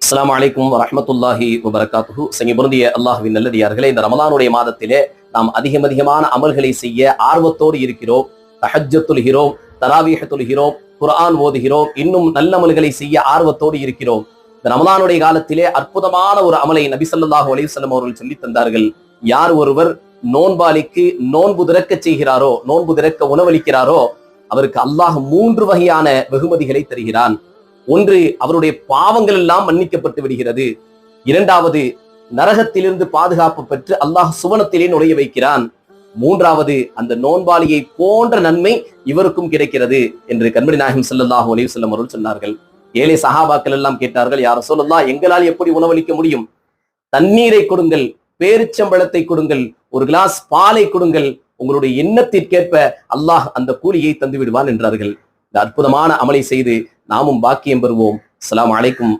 அஸ்ஸலாமு அலைக்கும் வரஹ்மத்துல்லாஹி வபரகாத்துஹு. பொருந்திய அல்லாஹ்வின் நல்லடியார்களே, இந்த ரமலானுடைய மாதத்திலே நாம் அதிகமான அமல்களை செய்ய ஆர்வத்தோடு இருக்கிறோம். தஹஜ்ஜத் தொழுகிறோம், தராவீஹ் தொழுகிறோம், குர்ஆன் ஓதுகிறோம், இன்னும் நல்ல அமல்களை செய்ய ஆர்வத்தோடு இருக்கிறோம். இந்த ரமலானுடைய காலத்திலே அற்புதமான ஒரு அமலை நபி ஸல்லல்லாஹு அலைஹி வஸல்லம் அவர்கள் சொல்லி தந்தார்கள். யார் ஒருவர் நோன்பாளிக்கு நோன்பு திறக்க செய்கிறாரோ, நோன்பு திறக்க உணவளிக்கிறாரோ, அவருக்கு அல்லாஹ் 3 வகையான வெகுமதிகளை தருகிறான். ஒன்று, அவருடைய பாவங்கள் எல்லாம் மன்னிக்கப்பட்டு விடுகிறது. இரண்டாவது, நரகத்திலிருந்து பாதுகாப்பு பெற்று அல்லாஹ் சுவனத்திலே நுழைய வைக்கிறான். மூன்றாவது, அந்த நோன்பாளியை போன்ற நன்மை இவருக்கும் கிடைக்கிறது என்று கண்மணி நாயகம் ஸல்லல்லாஹு அலைஹி வஸல்லம் அவர்கள் சொன்னார்கள். ஏழை சஹாபாக்கள் எல்லாம் கேட்டார்கள், யா ரசூலல்லாஹ், எங்களால் எப்படி உணவளிக்க முடியும்? தண்ணீரை கொடுங்கள், பேரிச்சம்பழத்தை கொடுங்கள், ஒரு கிளாஸ் பாலை கொடுங்கள், உங்களுடைய எண்ணத்திற்கேற்ப அல்லாஹ் அந்த கூலியை தந்து விடுவான் என்றார்கள். இந்த அற்புதமான அமலை செய்து நாமும் பாக்கியம் பெறுவோம். அஸ்ஸலாமு அலைக்கும்.